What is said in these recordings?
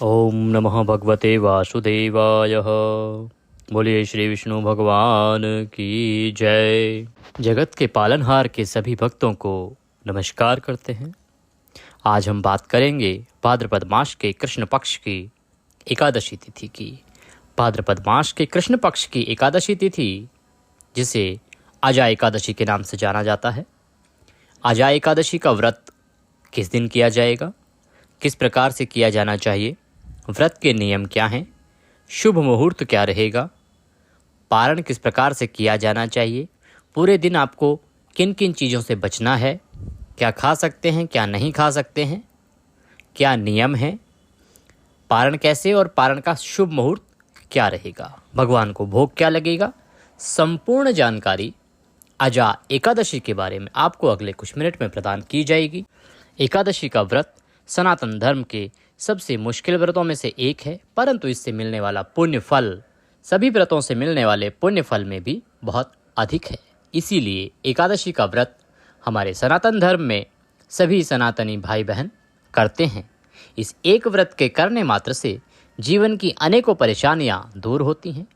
ओम नमः भगवते वासुदेवाय। बोलिए श्री विष्णु भगवान की जय। जगत के पालनहार के सभी भक्तों को नमस्कार करते हैं। आज हम बात करेंगे भाद्रपद मास के कृष्ण पक्ष की एकादशी तिथि की। भाद्रपद मास के कृष्ण पक्ष की एकादशी तिथि जिसे आजा एकादशी के नाम से जाना जाता है। आजा एकादशी का व्रत किस दिन किया जाएगा, किस प्रकार से किया जाना चाहिए, व्रत के नियम क्या हैं, शुभ मुहूर्त क्या रहेगा, पारण किस प्रकार से किया जाना चाहिए, पूरे दिन आपको किन किन चीज़ों से बचना है, क्या खा सकते हैं क्या नहीं खा सकते हैं, क्या नियम हैं, पारण कैसे और पारण का शुभ मुहूर्त क्या रहेगा, भगवान को भोग क्या लगेगा, संपूर्ण जानकारी आजा एकादशी के बारे में आपको अगले कुछ मिनट में प्रदान की जाएगी। एकादशी का व्रत सनातन धर्म के सबसे मुश्किल व्रतों में से एक है, परंतु इससे मिलने वाला पुण्य फल सभी व्रतों से मिलने वाले पुण्य फल में भी बहुत अधिक है। इसीलिए एकादशी का व्रत हमारे सनातन धर्म में सभी सनातनी भाई बहन करते हैं। इस एक व्रत के करने मात्र से जीवन की अनेकों परेशानियां दूर होती हैं।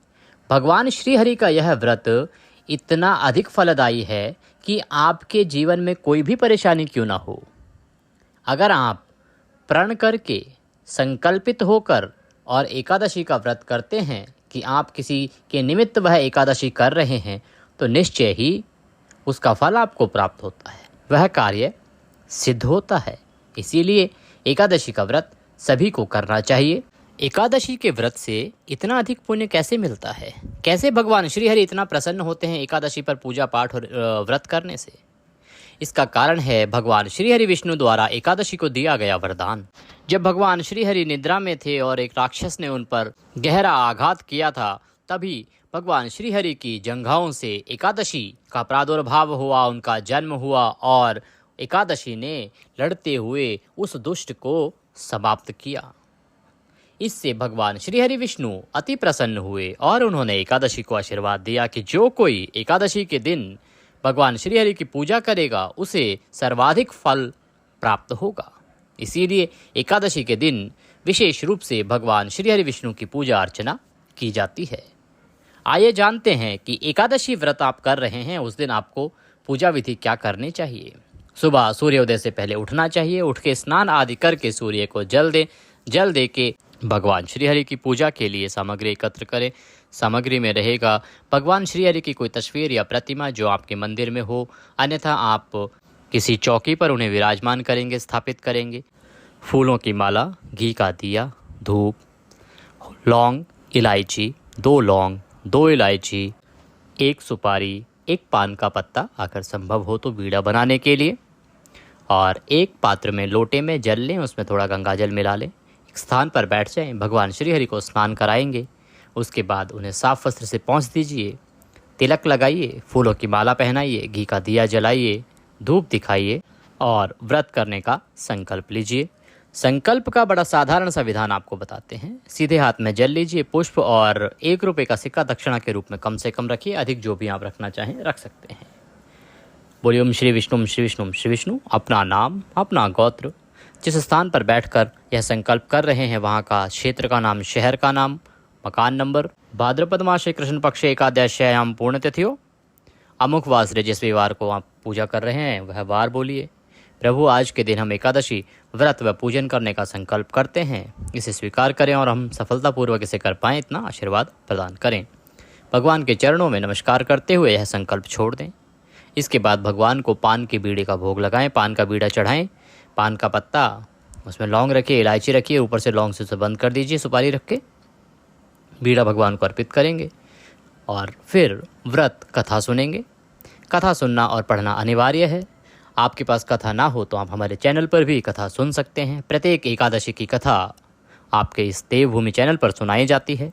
भगवान श्री हरि का यह व्रत इतना अधिक फलदायी है कि आपके जीवन में कोई भी परेशानी क्यों ना हो, अगर आप प्रण करके संकल्पित होकर और एकादशी का व्रत करते हैं कि आप किसी के निमित्त वह एकादशी कर रहे हैं, तो निश्चय ही उसका फल आपको प्राप्त होता है, वह कार्य सिद्ध होता है। इसीलिए एकादशी का व्रत सभी को करना चाहिए। एकादशी के व्रत से इतना अधिक पुण्य कैसे मिलता है, कैसे भगवान श्री हरि इतना प्रसन्न होते हैं एकादशी पर पूजा पाठ और व्रत करने से? इसका कारण है भगवान श्री हरि विष्णु द्वारा एकादशी को दिया गया वरदान। जब भगवान श्री हरि निद्रा में थे और एक राक्षस ने उन पर गहरा आघात किया था, तभी भगवान श्री हरि की जंघाओं से एकादशी का प्रादुर्भाव हुआ, उनका जन्म हुआ और एकादशी ने लड़ते हुए उस दुष्ट को समाप्त किया। इससे भगवान श्री हरि विष्णु अति प्रसन्न हुए और उन्होंने एकादशी को आशीर्वाद दिया कि जो कोई एकादशी के दिन भगवान श्री हरि की पूजा करेगा उसे सर्वाधिक फल प्राप्त होगा। इसीलिए एकादशी के दिन विशेष रूप से भगवान श्री हरि विष्णु की पूजा अर्चना की जाती है। आइए जानते हैं कि एकादशी व्रत आप कर रहे हैं, उस दिन आपको पूजा विधि क्या करनी चाहिए। सुबह सूर्योदय से पहले उठना चाहिए। उठ के स्नान आदि करके सूर्य को जल दे के भगवान श्री हरि की पूजा के लिए सामग्री एकत्र करें। सामग्री में रहेगा भगवान श्री हरि की कोई तस्वीर या प्रतिमा जो आपके मंदिर में हो, अन्यथा आप किसी चौकी पर उन्हें विराजमान करेंगे, स्थापित करेंगे। फूलों की माला, घी का दिया, धूप, लौंग, इलायची, 2 लौंग, 2 इलायची, 1 सुपारी, 1 पान का पत्ता, अगर संभव हो तो बीड़ा बनाने के लिए, और एक पात्र में लोटे में जल लें, उसमें थोड़ा गंगा जल मिला लें। एक स्थान पर बैठ जाएं, भगवान श्री हरि को स्नान कराएंगे। उसके बाद उन्हें साफ वस्त्र से पोंछ दीजिए, तिलक लगाइए, फूलों की माला पहनाइए, घी का दिया जलाइए, धूप दिखाइए और व्रत करने का संकल्प लीजिए। संकल्प का बड़ा साधारण सा विधान आपको बताते हैं। सीधे हाथ में जल लीजिए, पुष्प और 1 रुपये का सिक्का दक्षिणा के रूप में कम से कम रखिए, अधिक जो भी आप रखना चाहें रख सकते हैं। बोलिए ओम श्री विष्णु, श्री विष्णु, श्री विष्णु। अपना नाम, अपना गोत्र, जिस स्थान पर बैठकर यह संकल्प कर रहे हैं वहाँ का क्षेत्र का नाम, शहर का नाम, मकान नंबर, भाद्रपद मास कृष्ण पक्ष एकादश्याम पूर्ण तिथियों, अमुक वार जिस भी वार को आप पूजा कर रहे हैं वह वार बोलिए। प्रभु, आज के दिन हम एकादशी व्रत व पूजन करने का संकल्प करते हैं, इसे स्वीकार करें और हम सफलतापूर्वक इसे कर पाएँ, इतना आशीर्वाद प्रदान करें। भगवान के चरणों में नमस्कार करते हुए यह संकल्प छोड़ दें। इसके बाद भगवान को पान के बीड़े का भोग लगाएं, पान का बीड़ा चढ़ाएं, पान का पत्ता, उसमें लौंग रखिए, इलायची रखिए, ऊपर से लौंग से बंद कर दीजिए, सुपारी रख के बीड़ा भगवान को अर्पित करेंगे और फिर व्रत कथा सुनेंगे। कथा सुनना और पढ़ना अनिवार्य है। आपके पास कथा ना हो तो आप हमारे चैनल पर भी कथा सुन सकते हैं। प्रत्येक एकादशी की कथा आपके इस देवभूमि चैनल पर सुनाई जाती है।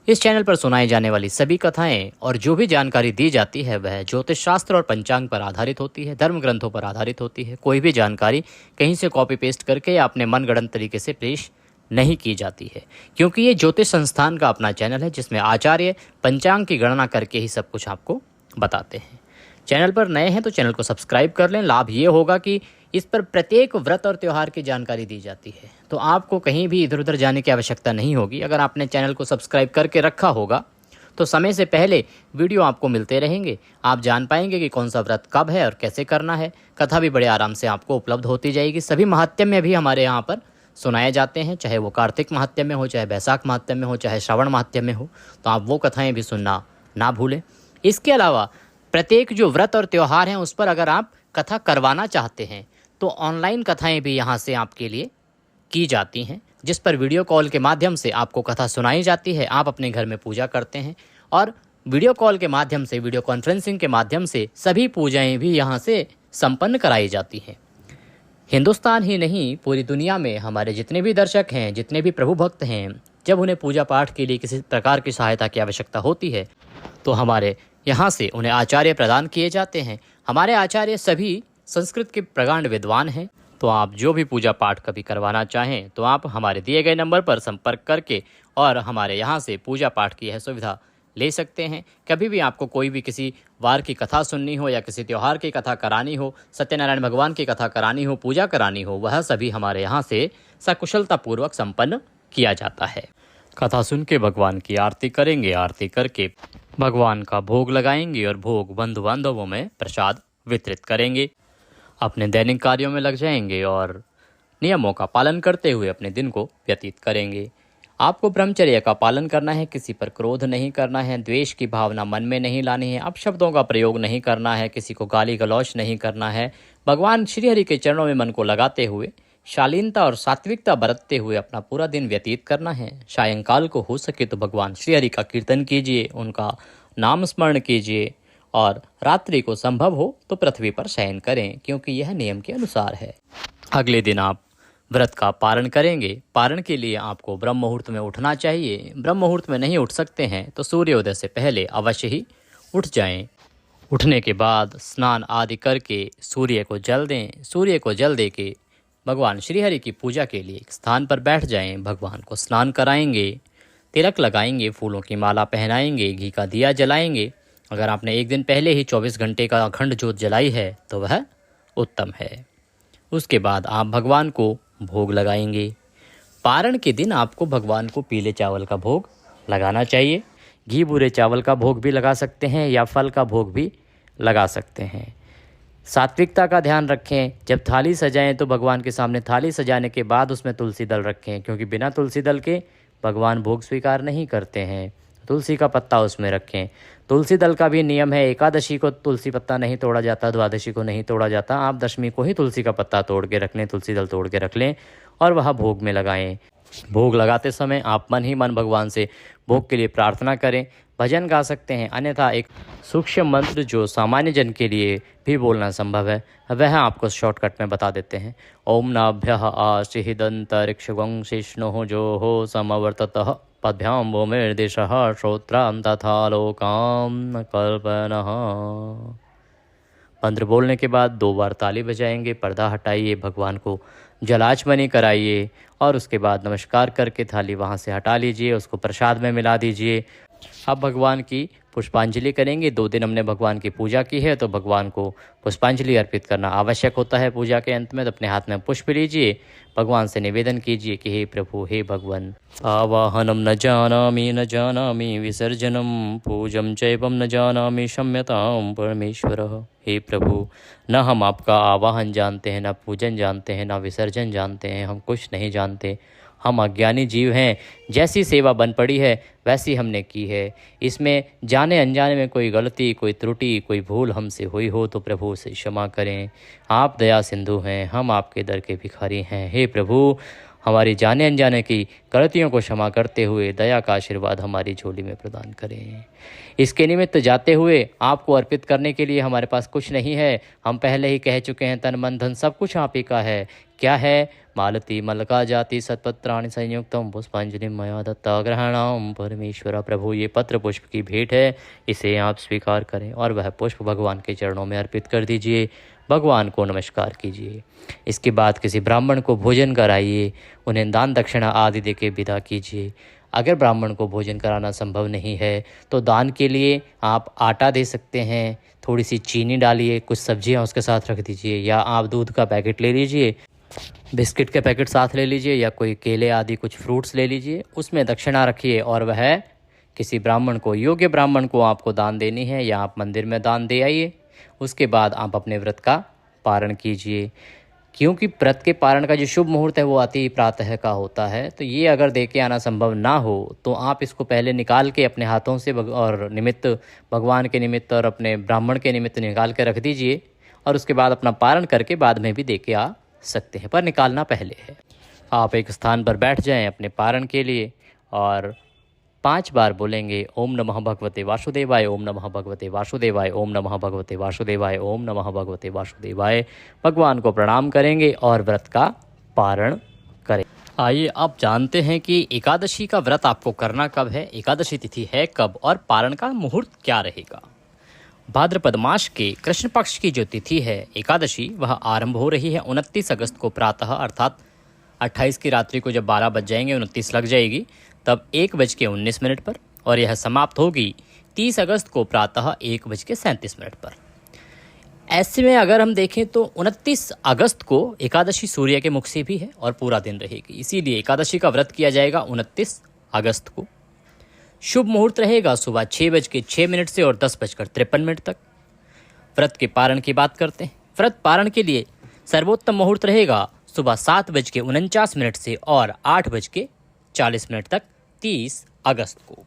इस चैनल पर सुनाई जाने वाली सभी कथाएं और जो भी जानकारी दी जाती है वह ज्योतिष शास्त्र और पंचांग पर आधारित होती है, धर्म ग्रंथों पर आधारित होती है। कोई भी जानकारी कहीं से कॉपी पेस्ट करके या अपने मनगढ़ंत तरीके से पेश नहीं की जाती है, क्योंकि ये ज्योतिष संस्थान का अपना चैनल है जिसमें आचार्य पंचांग की गणना करके ही सब कुछ आपको बताते हैं। चैनल पर नए हैं तो चैनल को सब्सक्राइब कर लें। लाभ ये होगा कि इस पर प्रत्येक व्रत और त्यौहार की जानकारी दी जाती है। तो आपको कहीं भी इधर उधर जाने की आवश्यकता नहीं होगी। अगर आपने चैनल को सब्सक्राइब करके रखा होगा तो समय से पहले वीडियो आपको मिलते रहेंगे। आप जान पाएंगे कि कौन सा व्रत कब है और कैसे करना है। कथा भी बड़े आराम से आपको उपलब्ध होती जाएगी। सभी महात्म्य भी हमारे यहाँ पर सुनाए जाते हैं, चाहे वो कार्तिक महात्म्य हो, चाहे बैसाख महात्म्य हो, चाहे श्रावण महात्म्य हो। तो आप वो कथाएँ भी सुनना ना भूलें। इसके अलावा प्रत्येक जो व्रत और त्यौहार हैं उस पर अगर आप कथा करवाना चाहते हैं तो ऑनलाइन कथाएं भी यहाँ से आपके लिए की जाती हैं, जिस पर वीडियो कॉल के माध्यम से आपको कथा सुनाई जाती है। आप अपने घर में पूजा करते हैं और वीडियो कॉल के माध्यम से, वीडियो कॉन्फ्रेंसिंग के माध्यम से सभी पूजाएं भी यहाँ से संपन्न कराई जाती हैं। हिंदुस्तान ही नहीं, पूरी दुनिया में हमारे जितने भी दर्शक हैं, जितने भी प्रभु भक्त हैं, जब उन्हें पूजा पाठ के लिए किसी प्रकार की सहायता की आवश्यकता होती है तो हमारे यहाँ से उन्हें आचार्य प्रदान किए जाते हैं। हमारे आचार्य सभी संस्कृत के प्रगाढ़ विद्वान हैं। तो आप जो भी पूजा पाठ कभी करवाना चाहें तो आप हमारे दिए गए नंबर पर संपर्क करके और हमारे यहाँ से पूजा पाठ की यह सुविधा ले सकते हैं। कभी भी आपको कोई भी किसी वार की कथा सुननी हो या किसी त्यौहार की कथा करानी हो, सत्यनारायण भगवान की कथा करानी हो, पूजा करानी हो, वह सभी हमारे यहाँ से सकुशलतापूर्वक संपन्न किया जाता है। कथा सुन के भगवान की आरती करेंगे, आरती करके भगवान का भोग लगाएंगे और भोग बंधु बांधवों में प्रसाद वितरित करेंगे। अपने दैनिक कार्यों में लग जाएंगे और नियमों का पालन करते हुए अपने दिन को व्यतीत करेंगे। आपको ब्रह्मचर्य का पालन करना है, किसी पर क्रोध नहीं करना है, द्वेष की भावना मन में नहीं लानी है, अपशब्दों का प्रयोग नहीं करना है, किसी को गाली गलौच नहीं करना है। भगवान श्रीहरि के चरणों में मन को लगाते हुए शालीनता और सात्विकता बरतते हुए अपना पूरा दिन व्यतीत करना है। सायंकाल को हो सके तो भगवान श्रीहरि का कीर्तन कीजिए, उनका नाम स्मरण कीजिए और रात्रि को संभव हो तो पृथ्वी पर शयन करें, क्योंकि यह नियम के अनुसार है। अगले दिन आप व्रत का पारण करेंगे। पारण के लिए आपको ब्रह्म मुहूर्त में उठना चाहिए। ब्रह्म मुहूर्त में नहीं उठ सकते हैं तो सूर्योदय से पहले अवश्य ही उठ जाएं। उठने के बाद स्नान आदि करके सूर्य को जल दें। सूर्य को जल दे के भगवान श्रीहरि की पूजा के लिए एक स्थान पर बैठ जाएं। भगवान को स्नान कराएंगे, तिलक लगाएंगे, फूलों की माला पहनाएंगे, घी का दिया जलाएंगे। अगर आपने एक दिन पहले ही 24 घंटे का अखंड ज्योत जलाई है तो वह उत्तम है। उसके बाद आप भगवान को भोग लगाएंगे। पारण के दिन आपको भगवान को पीले चावल का भोग लगाना चाहिए। घी भूरे चावल का भोग भी लगा सकते हैं या फल का भोग भी लगा सकते हैं। सात्विकता का ध्यान रखें। जब थाली सजाएं तो भगवान के सामने थाली सजाने के बाद उसमें तुलसी दल रखें, क्योंकि बिना तुलसी दल के भगवान भोग स्वीकार नहीं करते हैं। तुलसी का पत्ता उसमें रखें। तुलसी दल का भी नियम है, एकादशी को तुलसी पत्ता नहीं तोड़ा जाता, द्वादशी को नहीं तोड़ा जाता। आप दशमी को ही तुलसी का पत्ता तोड़ के रख लें, तुलसी दल तोड़ के रख लें और वह भोग में लगाएं। भोग लगाते समय आप मन ही मन भगवान से भोग के लिए प्रार्थना करें। भजन गा सकते हैं, अन्यथा एक सूक्ष्म मंत्र जो सामान्य जन के लिए भी बोलना संभव है वह आपको शॉर्टकट में बता देते हैं। ओम नाभ्यः आशिहिदन्तरिक्षगंशिष्णुः जो हो समवर्ततः पद्भ्यां भूमिर्दिशः श्रोत्रां तथा लोकां कल्पनः। मंत्र बोलने के बाद 2 बार ताली बजाएंगे, पर्दा हटाइए, भगवान को जलाचमनी कराइए और उसके बाद नमस्कार करके थाली वहाँ से हटा लीजिए, उसको प्रसाद में मिला दीजिए। अब भगवान की पुष्पांजलि करेंगे। 2 दिन हमने भगवान की पूजा की है तो भगवान को पुष्पांजलि अर्पित करना आवश्यक होता है। पूजा के अंत में तो अपने हाथ में पुष्प लीजिए, भगवान से निवेदन कीजिए कि हे प्रभु, हे भगवान, आवाहनम न जानामि विसर्जनम पूजम चैवम न जानामि क्षम्यतां परमेश्वर। हे प्रभु, न हम आपका आवाहन जानते हैं, न पूजन जानते हैं, न विसर्जन जानते हैं, हम कुछ नहीं जानते। हम अज्ञानी जीव हैं। जैसी सेवा बन पड़ी है वैसी हमने की है। इसमें जाने अनजाने में कोई गलती, कोई त्रुटि, कोई भूल हमसे हुई हो तो प्रभु उसे क्षमा करें। आप दया सिंधु हैं, हम आपके दर के भिखारी हैं। हे प्रभु, हमारी जाने अनजाने की गलतियों को क्षमा करते हुए दया का आशीर्वाद हमारी झोली में प्रदान करें। इसके निमित्त जाते हुए आपको अर्पित करने के लिए हमारे पास कुछ नहीं है। हम पहले ही कह चुके हैं, तन मन धन सब कुछ आप ही का है। क्या है? मालती मलका जाति सत्पत्राणि संयुक्तम पुष्पांजलि मया दत्ता ग्रहणाम परमेश्वर। प्रभु, ये पत्र पुष्प की भेंट है, इसे आप स्वीकार करें और वह पुष्प भगवान के चरणों में अर्पित कर दीजिए। भगवान को नमस्कार कीजिए। इसके बाद किसी ब्राह्मण को भोजन कराइए, उन्हें दान दक्षिणा आदि देके विदा कीजिए। अगर ब्राह्मण को भोजन कराना संभव नहीं है तो दान के लिए आप आटा दे सकते हैं, थोड़ी सी चीनी डालिए, कुछ सब्जियां उसके साथ रख दीजिए, या आप दूध का पैकेट ले लीजिए, बिस्किट के पैकेट साथ ले लीजिए, या कोई केले आदि कुछ फ्रूट्स ले लीजिए, उसमें दक्षिणा रखिए और वह किसी ब्राह्मण को, योग्य ब्राह्मण को आपको दान देनी है, या आप मंदिर में दान दे आइए। उसके बाद आप अपने व्रत का पारण कीजिए, क्योंकि व्रत के पारण का जो शुभ मुहूर्त है वो अति प्रातः का होता है। तो ये अगर दे के आना संभव ना हो तो आप इसको पहले निकाल के अपने हाथों से और निमित्त, भगवान के निमित्त और अपने ब्राह्मण के निमित्त निकाल के रख दीजिए, और उसके बाद अपना पारण करके बाद में भी दे के आ सकते हैं, पर निकालना पहले है। आप एक स्थान पर बैठ जाएं अपने पारण के लिए और 5 बार बोलेंगे ओम नमः भगवते वासुदेवाय, ओम नमः भगवते वासुदेवाय, ओम नमः भगवते वासुदेवाय, ओम नमः भगवते वासुदेवाय। भगवान को प्रणाम करेंगे और व्रत का पारण करें। आइए आप जानते हैं कि एकादशी का व्रत आपको करना कब है, एकादशी तिथि है कब, और पारण का मुहूर्त क्या रहेगा। भाद्रपद मास के कृष्ण पक्ष की जो तिथि है एकादशी, वह आरंभ हो रही है 29 अगस्त को प्रातः, अर्थात 28 की रात्रि को जब 12 बज जाएंगे, 29 लग जाएगी, तब 1:19 पर, और यह समाप्त होगी 30 अगस्त को प्रातः 1:37 पर। ऐसे में अगर हम देखें तो 29 अगस्त को एकादशी सूर्य के मुख से भी है और पूरा दिन रहेगी, इसीलिए एकादशी का व्रत किया जाएगा 29 अगस्त को। शुभ मुहूर्त रहेगा सुबह 6:06 से और 10:53 तक। व्रत के पारण की बात करते हैं। व्रत पारण के लिए सर्वोत्तम मुहूर्त रहेगा सुबह 7:49 से और 8:40 तक 30 अगस्त को।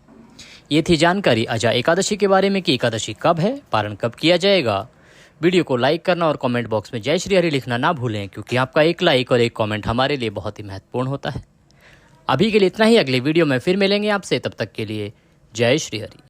ये थी जानकारी अजा एकादशी के बारे में कि एकादशी कब है, पारण कब किया जाएगा। वीडियो को लाइक करना और कमेंट बॉक्स में जय श्री हरि लिखना ना भूलें, क्योंकि आपका एक लाइक और एक कमेंट हमारे लिए बहुत ही महत्वपूर्ण होता है। अभी के लिए इतना ही, अगले वीडियो में फिर मिलेंगे आपसे, तब तक के लिए जय श्री हरि।